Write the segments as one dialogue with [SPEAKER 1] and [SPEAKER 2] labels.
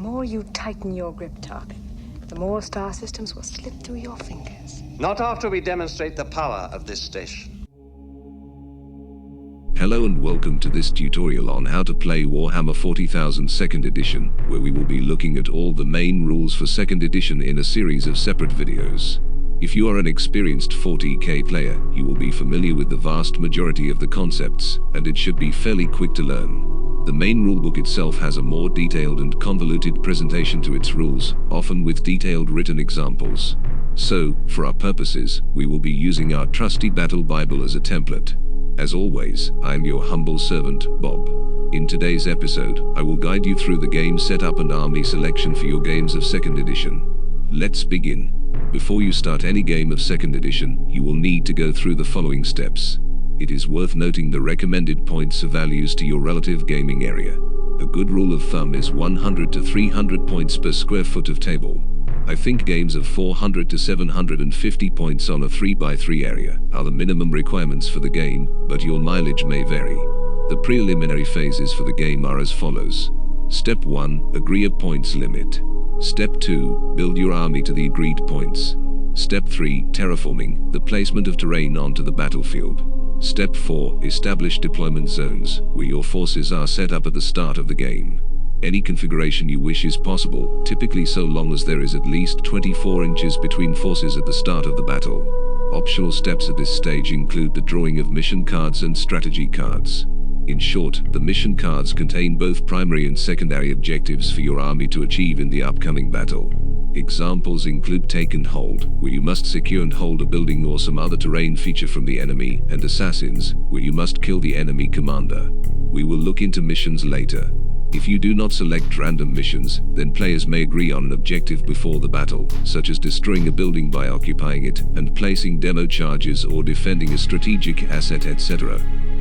[SPEAKER 1] more you tighten your grip, Tarkin, the more star systems will slip through your fingers.
[SPEAKER 2] Not after we demonstrate the power of this station.
[SPEAKER 3] Hello and welcome to this tutorial on how to play Warhammer 40,000 2nd Edition, where we will be looking at all the main rules for 2nd Edition in a series of separate videos. If you are an experienced 40k player, you will be familiar with the vast majority of the concepts, and it should be fairly quick to learn. The main rulebook itself has a more detailed and convoluted presentation to its rules, often with detailed written examples. So, for our purposes, we will be using our trusty Battle Bible as a template. As always, I am your humble servant, Bob. In today's episode, I will guide you through the game setup and army selection for your games of 2nd Edition. Let's begin. Before you start any game of 2nd Edition, you will need to go through the following steps. It is worth noting the recommended points of values to your relative gaming area. A good rule of thumb is 100 to 300 points per square foot of table. I think games of 400 to 750 points on a 3x3 area are the minimum requirements for the game, but your mileage may vary. The preliminary phases for the game are as follows. Step 1, agree a points limit. Step 2, build your army to the agreed points. Step 3, terraforming, the placement of terrain onto the battlefield. Step 4, establish deployment zones, where your forces are set up at the start of the game. Any configuration you wish is possible, typically so long as there is at least 24 inches between forces at the start of the battle. Optional steps at this stage include the drawing of mission cards and strategy cards. In short, the mission cards contain both primary and secondary objectives for your army to achieve in the upcoming battle. Examples include Take and Hold, where you must secure and hold a building or some other terrain feature from the enemy, and Assassins, where you must kill the enemy commander. We will look into missions later. If you do not select random missions, then players may agree on an objective before the battle, such as destroying a building by occupying it, and placing demo charges or defending a strategic asset, etc.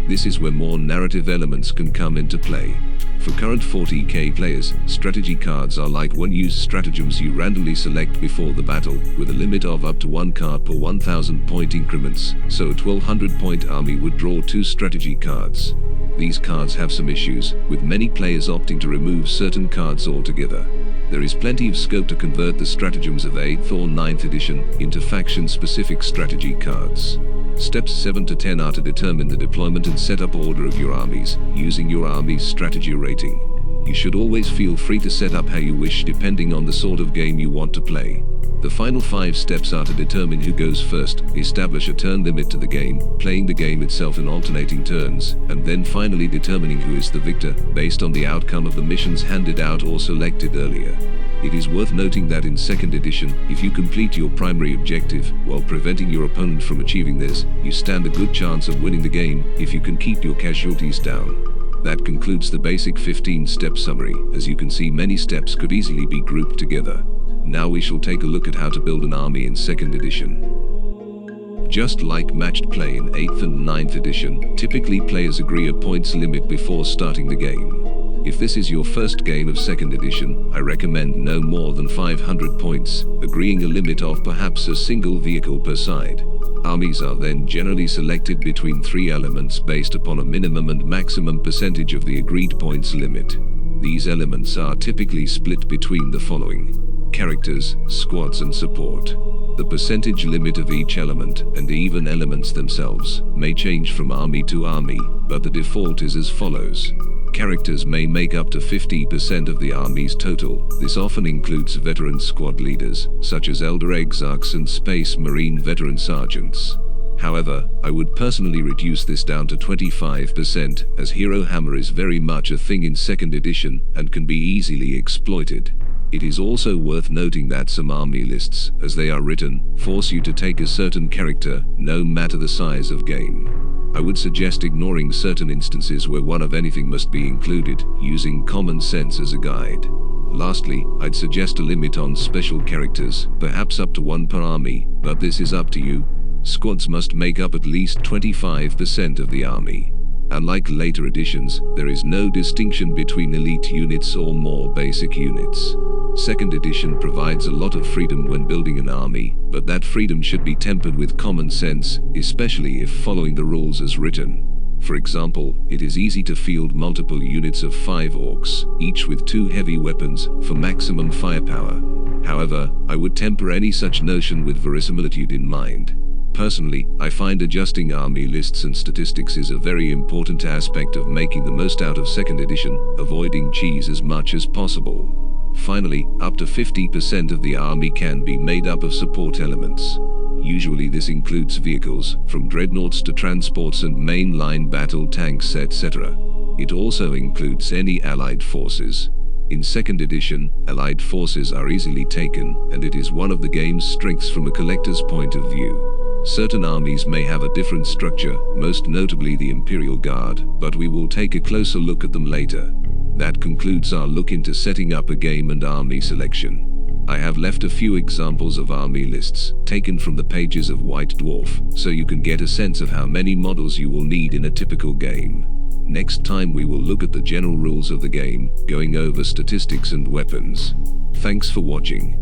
[SPEAKER 3] This is where more narrative elements can come into play. For current 40k players, strategy cards are like one-use stratagems you randomly select before the battle, with a limit of up to 1 card per 1,000 point increments, so a 1200 point army would draw 2 strategy cards. These cards have some issues, with many players opting to remove certain cards altogether. There is plenty of scope to convert the stratagems of 8th or 9th edition into faction-specific strategy cards. Steps 7 to 10 are to determine the deployment and setup order of your armies, using your army's strategy rating. You should always feel free to set up how you wish depending on the sort of game you want to play. The final 5 steps are to determine who goes first, establish a turn limit to the game, playing the game itself in alternating turns, and then finally determining who is the victor, based on the outcome of the missions handed out or selected earlier. It is worth noting that in 2nd Edition, if you complete your primary objective, while preventing your opponent from achieving this, you stand a good chance of winning the game, if you can keep your casualties down. That concludes the basic 15-step summary. As you can see, many steps could easily be grouped together. Now we shall take a look at how to build an army in 2nd Edition. Just like matched play in 8th and 9th Edition, typically players agree a points limit before starting the game. If this is your first game of 2nd Edition, I recommend no more than 500 points, agreeing a limit of perhaps a single vehicle per side. Armies are then generally selected between 3 elements based upon a minimum and maximum percentage of the agreed points limit. These elements are typically split between the following: characters, squads and support. The percentage limit of each element, and even elements themselves, may change from army to army, but the default is as follows. Characters may make up to 50% of the army's total. This often includes veteran squad leaders, such as Elder Exarchs and Space Marine veteran sergeants. However, I would personally reduce this down to 25%, as Hero Hammer is very much a thing in 2nd Edition, and can be easily exploited. It is also worth noting that some army lists, as they are written, force you to take a certain character, no matter the size of game. I would suggest ignoring certain instances where one of anything must be included, using common sense as a guide. Lastly, I'd suggest a limit on special characters, perhaps up to 1 per army, but this is up to you. Squads must make up at least 25% of the army. Unlike later editions, there is no distinction between elite units or more basic units. 2nd Edition provides a lot of freedom when building an army, but that freedom should be tempered with common sense, especially if following the rules as written. For example, it is easy to field multiple units of 5 orcs, each with 2 heavy weapons, for maximum firepower. However, I would temper any such notion with verisimilitude in mind. Personally, I find adjusting army lists and statistics is a very important aspect of making the most out of 2nd edition, avoiding cheese as much as possible. Finally, up to 50% of the army can be made up of support elements. Usually this includes vehicles, from dreadnoughts to transports and mainline battle tanks, etc. It also includes any allied forces. In 2nd edition, allied forces are easily taken, and it is one of the game's strengths from a collector's point of view. Certain armies may have a different structure, most notably the Imperial Guard, but we will take a closer look at them later. That concludes our look into setting up a game and army selection. I have left a few examples of army lists, taken from the pages of White Dwarf, so you can get a sense of how many models you will need in a typical game. Next time we will look at the general rules of the game, going over statistics and weapons. Thanks for watching.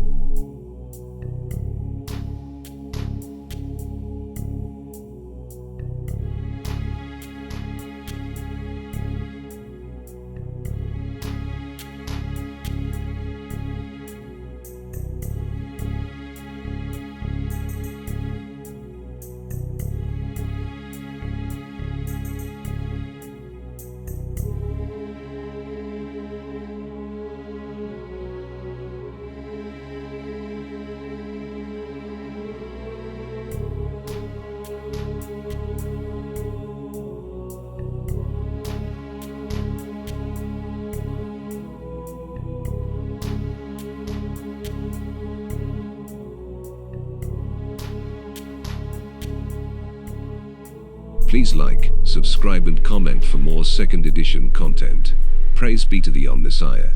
[SPEAKER 3] Please like, subscribe and comment for more 2nd edition content. Praise be to the Omnissiah.